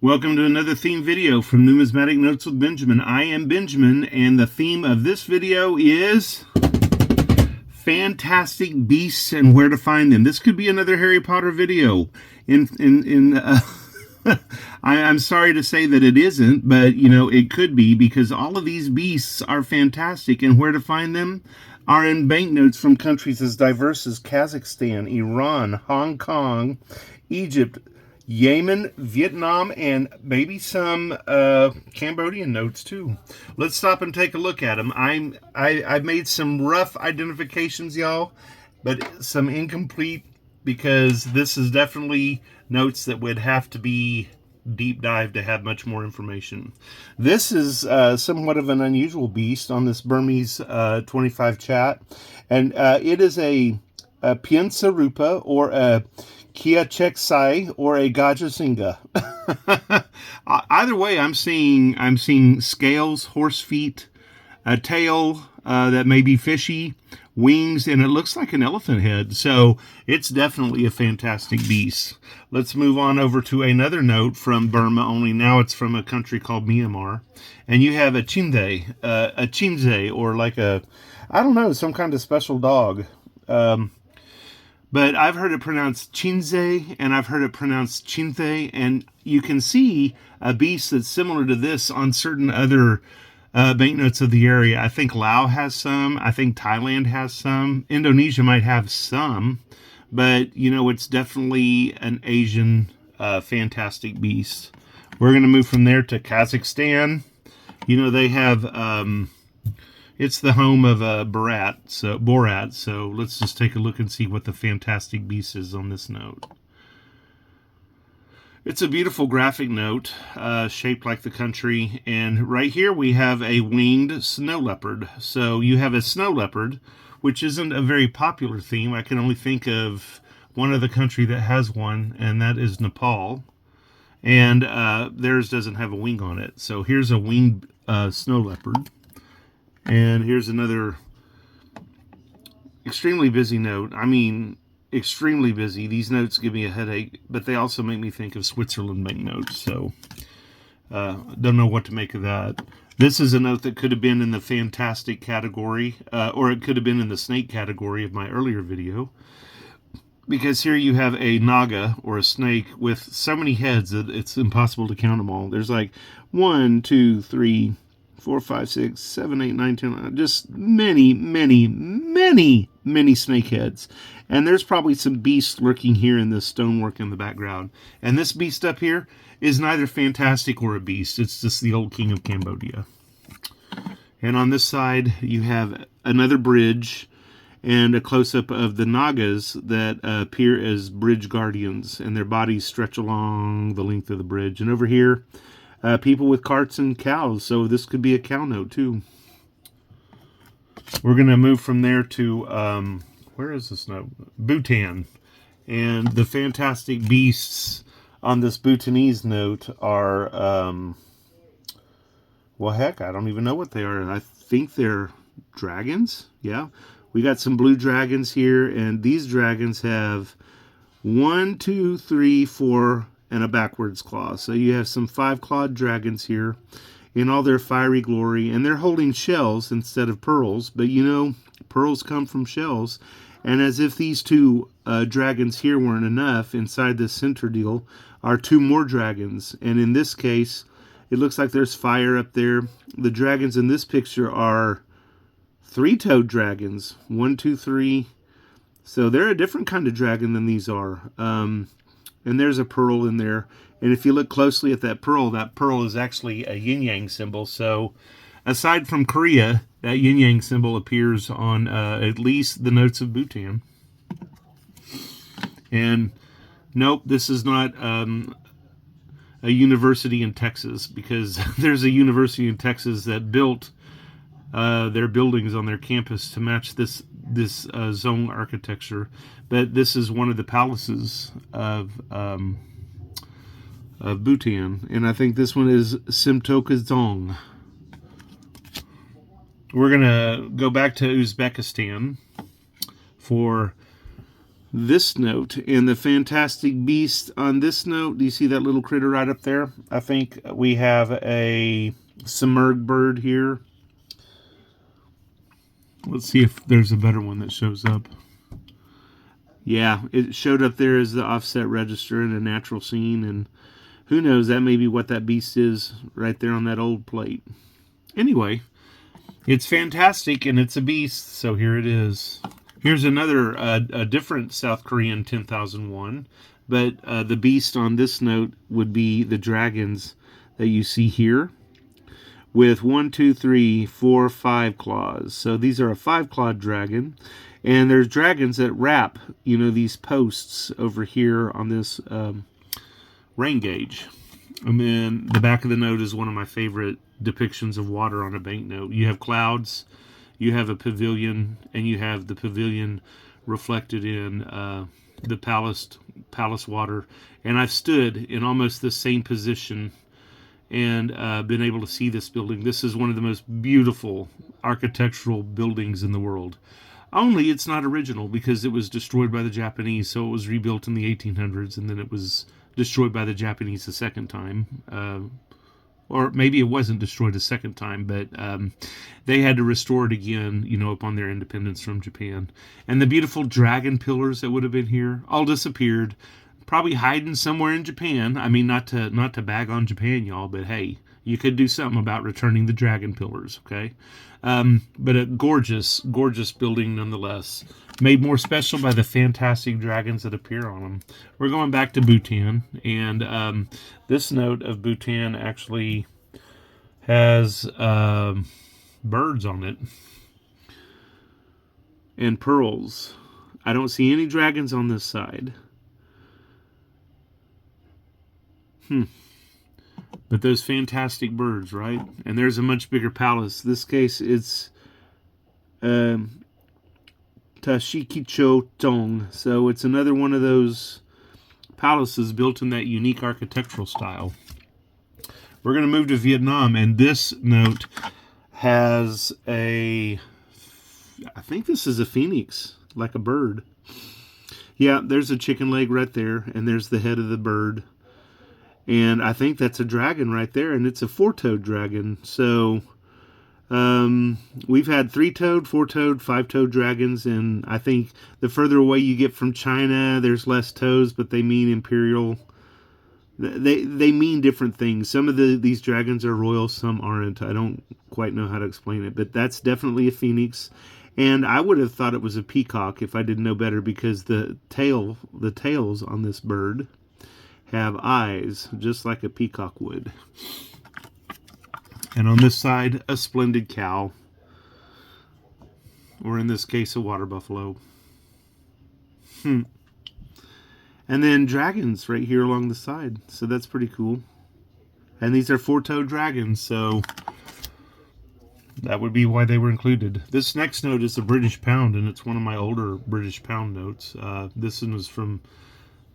Welcome to another theme video from Numismatic Notes with Benjamin. I am Benjamin, and the theme of this video is fantastic beasts and where to find them. This could be another Harry Potter video. I'm sorry to say that it isn't, but it could be, because all of these beasts are fantastic, and where to find them are in banknotes from countries as diverse as Kazakhstan, Iran, Hong Kong, Egypt, Yemen, Vietnam, and maybe some Cambodian notes too. Let's stop and take a look at them. I've made some rough identifications, y'all, but some incomplete, because this is definitely notes that would have to be deep dive to have much more information. This is somewhat of an unusual beast on this Burmese 25 chat, and it is a Piensa Rupa, or a Kia Cheksai, or a Gajasinga. Either way, I'm seeing scales, horse feet, a tail that may be fishy, wings, and it looks like an elephant head. So it's definitely a fantastic beast. Let's move on over to another note from Burma, only now it's from a country called Myanmar. And you have a chinze, or like a, I don't know, some kind of special dog. But I've heard it pronounced chinze, and I've heard it pronounced chinthe, and you can see a beast that's similar to this on certain other banknotes of the area. I think Laos has some. I think Thailand has some. Indonesia might have some. But, it's definitely an Asian fantastic beast. We're going to move from there to Kazakhstan. They have... it's the home of Borat, so let's just take a look and see what the fantastic beast is on this note. It's a beautiful graphic note, shaped like the country, and right here we have a winged snow leopard. So you have a snow leopard, which isn't a very popular theme. I can only think of one other country that has one, and that is Nepal. And theirs doesn't have a wing on it. So here's a winged snow leopard. And here's another extremely busy note. I mean, extremely busy. These notes give me a headache, but they also make me think of Switzerland banknotes. So, don't know what to make of that. This is a note that could have been in the fantastic category, or it could have been in the snake category of my earlier video. Because here you have a naga, or a snake, with so many heads that it's impossible to count them all. There's like 1, 2, 3... 4, 5, 6, 7, 8, 9, 10, just many, many, many, many snake heads. And there's probably some beasts lurking here in this stonework in the background. And this beast up here is neither fantastic or a beast. It's just the old king of Cambodia. And on this side, you have another bridge and a close-up of the Nagas that appear as bridge guardians. And their bodies stretch along the length of the bridge. And over here, people with carts and cows, so this could be a cow note too. We're going to move from there to, where is this note? Bhutan. And the fantastic beasts on this Bhutanese note are, well, heck, I don't even know what they are. I think they're dragons. Yeah. We got some blue dragons here, and these dragons have 1, 2, 3, 4... and a backwards claw. So you have some 5-clawed dragons here in all their fiery glory, and they're holding shells instead of pearls, but pearls come from shells. And as if these two dragons here weren't enough, inside this center deal are 2 more dragons, and in this case it looks like there's fire up there. The dragons in this picture are 3-toed dragons, 1, 2, 3. So they're a different kind of dragon than these are. And there's a pearl in there. And if you look closely at that pearl is actually a yin-yang symbol. So aside from Korea, that yin-yang symbol appears on at least the notes of Bhutan. And nope, this is not a university in Texas, because there's a university in Texas that built their buildings on their campus to match this zone architecture. But this is one of the palaces of Bhutan, and I think this one is Simtoka-zong. We're gonna go back to Uzbekistan for this note. And the fantastic beast on this note, do you see that little critter right up there? I think we have a Simurgh bird here. Let's see if there's a better one that shows up. Yeah, it showed up there as the offset register in a natural scene, and who knows, that may be what that beast is right there on that old plate. Anyway, it's fantastic, and it's a beast, so here it is. Here's another, a different South Korean 10,001, but the beast on this note would be the dragons that you see here, with 1, 2, 3, 4, 5 claws. So these are a 5-clawed dragon, and there's dragons that wrap, these posts over here on this rain gauge. And then the back of the note is one of my favorite depictions of water on a banknote. You have clouds, you have a pavilion, and you have the pavilion reflected in the palace water. And I've stood in almost the same position and been able to see this building. This is one of the most beautiful architectural buildings in the world. Only it's not original because it was destroyed by the Japanese, so it was rebuilt in the 1800s, and then it was destroyed by the Japanese the second time. Or maybe it wasn't destroyed a second time, but they had to restore it again, upon their independence from Japan. And the beautiful dragon pillars that would have been here all disappeared, probably hiding somewhere in Japan. I mean, not to bag on Japan, y'all, but hey, you could do something about returning the dragon pillars, okay? But a gorgeous, gorgeous building nonetheless, made more special by the fantastic dragons that appear on them. We're going back to Bhutan, and this note of Bhutan actually has birds on it and pearls. I don't see any dragons on this side. But those fantastic birds, right? And there's a much bigger palace. This case, it's Tashikicho Tong. So it's another one of those palaces built in that unique architectural style. We're going to move to Vietnam, and this note has I think this is a phoenix, like a bird. Yeah, there's a chicken leg right there, and there's the head of the bird. And I think that's a dragon right there, and it's a 4-toed dragon. So we've had 3-toed, 4-toed, 5-toed dragons, and I think the further away you get from China, there's less toes, but they mean imperial. They mean different things. Some of these dragons are royal, some aren't. I don't quite know how to explain it, but that's definitely a phoenix. And I would have thought it was a peacock if I didn't know better, because the tails on this bird have eyes, just like a peacock would. And on this side, a splendid cow. Or in this case, a water buffalo. And then dragons right here along the side. So that's pretty cool. And these are 4-toed dragons, so that would be why they were included. This next note is a British pound, and it's one of my older British pound notes. This one was from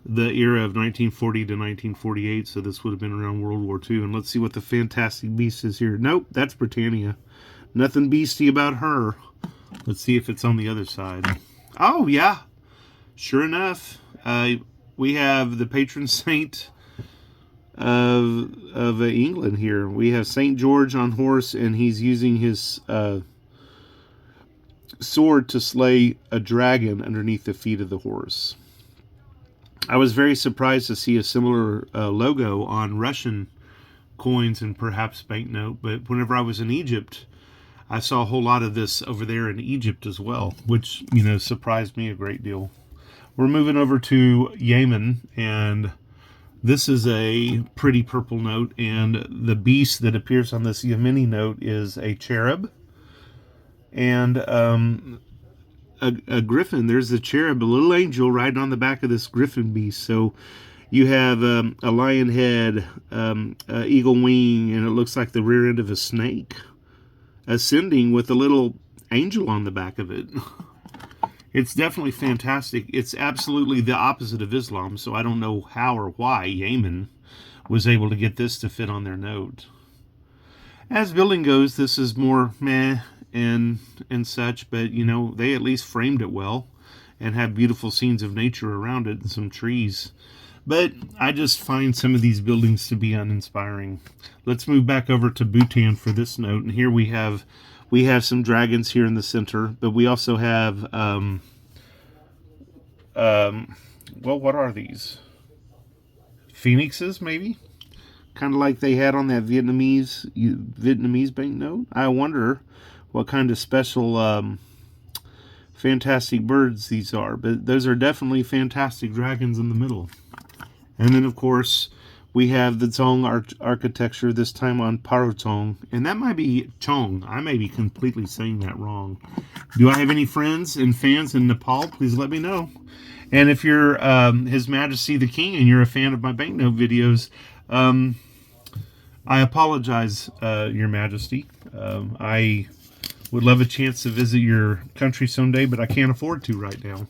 the era of 1940 to 1948, so this would have been around World War II. And let's see what the fantastic beast is here. Nope, that's Britannia. Nothing beastie about her. Let's see if it's on the other side. Oh, yeah. Sure enough. We have the patron saint of England here. We have St. George on horse, and he's using his sword to slay a dragon underneath the feet of the horse. I was very surprised to see a similar logo on Russian coins and perhaps banknote, but whenever I was in Egypt, I saw a whole lot of this over there in Egypt as well, which, surprised me a great deal. We're moving over to Yemen, and this is a pretty purple note, and the beast that appears on this Yemeni note is a cherub, and a griffin. There's the cherub, a little angel riding on the back of this griffin beast. So you have a lion head, eagle wing, and it looks like the rear end of a snake ascending with a little angel on the back of it. It's definitely fantastic. It's absolutely the opposite of Islam, so I don't know how or why Yemen was able to get this to fit on their note. As building goes, this is more meh and such, but they at least framed it well, and have beautiful scenes of nature around it and some trees. But I just find some of these buildings to be uninspiring. Let's move back over to Bhutan for this note. And here we have some dragons here in the center, but we also have well, what are these? Phoenixes, maybe? Kind of like they had on that Vietnamese banknote. I wonder what kind of special fantastic birds these are. But those are definitely fantastic dragons in the middle. And then, of course, we have the Zong architecture, this time on Parotong. And that might be Chong. I may be completely saying that wrong. Do I have any friends and fans in Nepal? Please let me know. And if you're His Majesty the King and you're a fan of my banknote videos, I apologize, Your Majesty. I would love a chance to visit your country someday, but I can't afford to right now.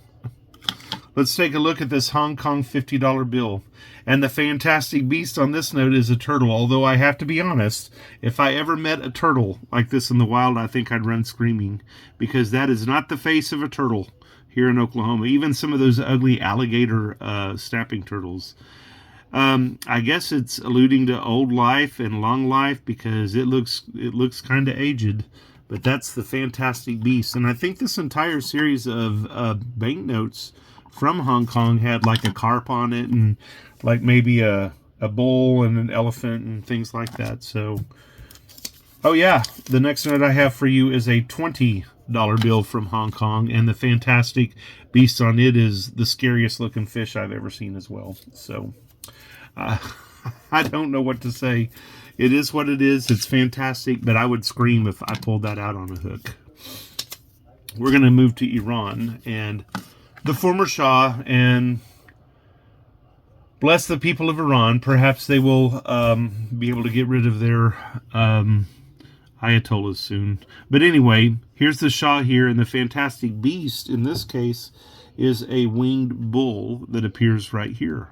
Let's take a look at this Hong Kong $50 bill. And the fantastic beast on this note is a turtle, although I have to be honest, if I ever met a turtle like this in the wild, I think I'd run screaming, because that is not the face of a turtle here in Oklahoma. Even some of those ugly alligator snapping turtles. I guess it's alluding to old life and long life, because it looks kind of aged. But that's the fantastic beast. And I think this entire series of banknotes from Hong Kong had like a carp on it, and like maybe a bull and an elephant and things like that. So, oh yeah, the next note I have for you is a $20 bill from Hong Kong, and the fantastic beast on it is the scariest looking fish I've ever seen as well. So, I don't know what to say. It is what it is. It's fantastic, but I would scream if I pulled that out on a hook. We're going to move to Iran, and the former Shah, and bless the people of Iran. Perhaps they will be able to get rid of their Ayatollahs soon. But anyway, here's the Shah here, and the fantastic beast in this case is a winged bull that appears right here.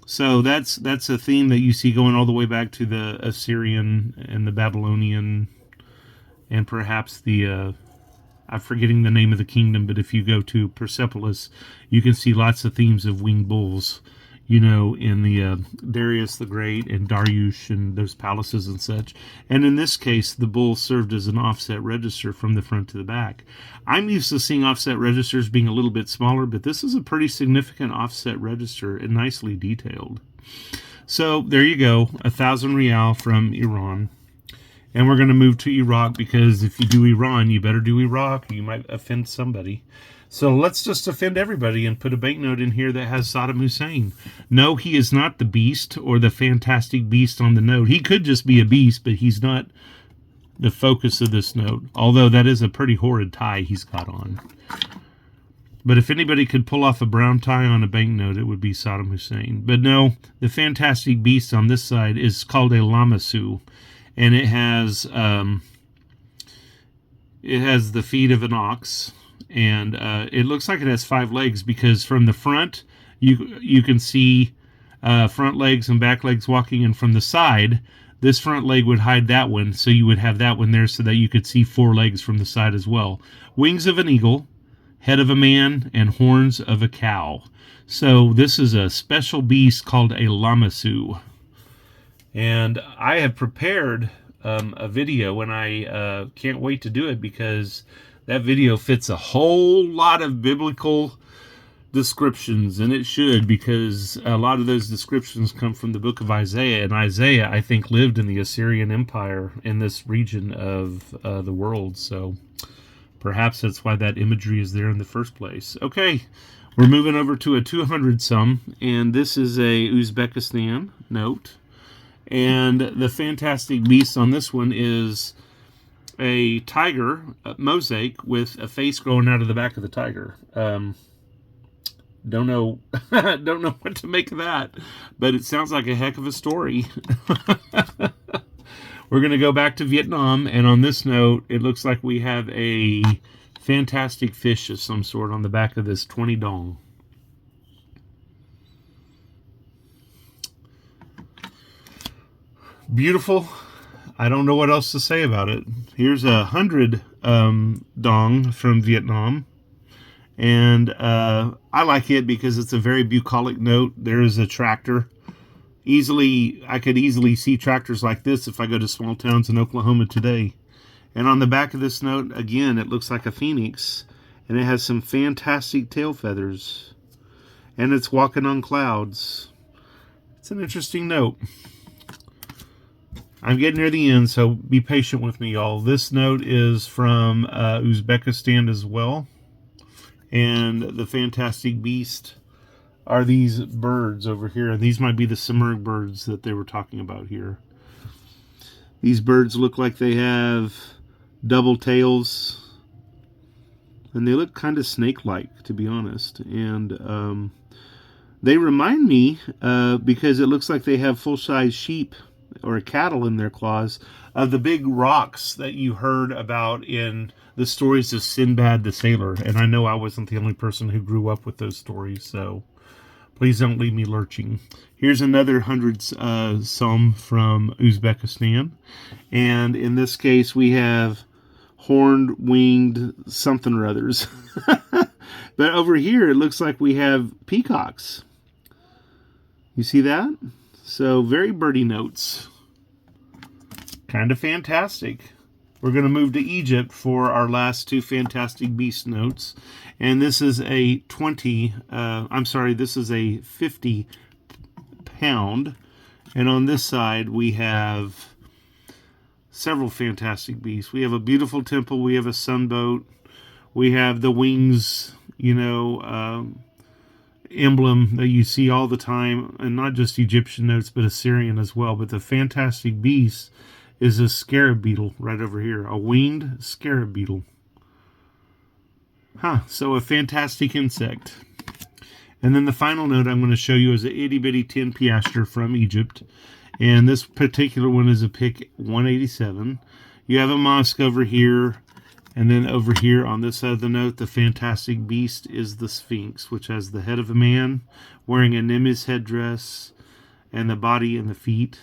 So that's a theme that you see going all the way back to the Assyrian and the Babylonian, and perhaps the I'm forgetting the name of the kingdom, but if you go to Persepolis, you can see lots of themes of winged bulls, you know, in the Darius the Great and Dariush and those palaces and such. And in this case, the bull served as an offset register from the front to the back. I'm used to seeing offset registers being a little bit smaller, but this is a pretty significant offset register and nicely detailed. So there you go, 1,000 rial from Iran. And we're going to move to Iraq, because if you do Iran, you better do Iraq, or you might offend somebody. So let's just offend everybody and put a banknote in here that has Saddam Hussein. No, he is not the beast or the fantastic beast on the note. He could just be a beast, but he's not the focus of this note. Although that is a pretty horrid tie he's got on. But if anybody could pull off a brown tie on a banknote, it would be Saddam Hussein. But no, the fantastic beast on this side is called a lamassu. And it has the feet of an ox, and it looks like it has 5 legs, because from the front you can see front legs and back legs walking, and from the side this front leg would hide that one, so you would have that one there so that you could see 4 legs from the side as well. Wings of an eagle, head of a man, and horns of a cow. So this is a special beast called a lamassu. And I have prepared a video, and I can't wait to do it, because that video fits a whole lot of biblical descriptions, and it should, because a lot of those descriptions come from the book of Isaiah, and Isaiah, I think, lived in the Assyrian Empire in this region of the world, so perhaps that's why that imagery is there in the first place. Okay, we're moving over to a 200 some, and this is a Uzbekistan note. And the fantastic beast on this one is a tiger mosaic with a face growing out of the back of the tiger. Don't know what to make of that, but it sounds like a heck of a story. We're going to go back to Vietnam, and on this note, it looks like we have a fantastic fish of some sort on the back of this 20 dong. Beautiful. I don't know what else to say about it. Here's 100 dong from Vietnam. And I like it because it's a very bucolic note. There is a tractor. I could easily see tractors like this if I go to small towns in Oklahoma today. And on the back of this note, again, it looks like a phoenix. And it has some fantastic tail feathers. And it's walking on clouds. It's an interesting note. I'm getting near the end, so be patient with me, y'all. This note is from Uzbekistan as well. And the fantastic beast are these birds over here. And these might be the Simurgh birds that they were talking about here. These birds look like they have double tails. And they look kind of snake-like, to be honest. And they remind me, because it looks like they have full-size sheep or cattle in their claws, of the big rocks that you heard about in the stories of Sinbad the Sailor. And I know I wasn't the only person who grew up with those stories, so please don't leave me lurching. Here's another 100 som from Uzbekistan. And in this case, we have horned, winged something or others. But over here, it looks like we have peacocks. You see that? So very birdie notes. Kind of fantastic. We're going to move to Egypt for our last two fantastic beast notes. And this is a 50 pound. And on this side, we have several fantastic beasts. We have a beautiful temple. We have a sunboat. We have the wings, emblem that you see all the time, and not just Egyptian notes, but Assyrian as well. But the fantastic beast is a scarab beetle right over here, a winged scarab beetle. So a fantastic insect. And then the final note I'm going to show you is an itty bitty 10 piastre from Egypt. And this particular one is a pick 187. You have a mosque over here. And then over here on this side of the note, the fantastic beast is the Sphinx, which has the head of a man wearing a Nimis headdress and the body and the feet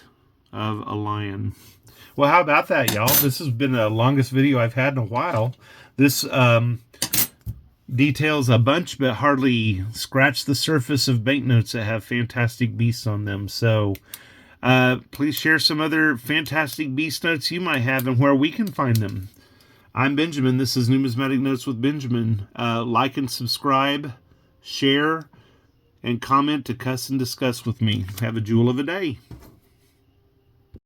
of a lion. Well, how about that, y'all? This has been the longest video I've had in a while. This details a bunch, but hardly scratched the surface of banknotes that have fantastic beasts on them. So please share some other fantastic beast notes you might have and where we can find them. I'm Benjamin. This is Numismatic Notes with Benjamin. Like and subscribe, share, and comment to cuss and discuss with me. Have a jewel of a day.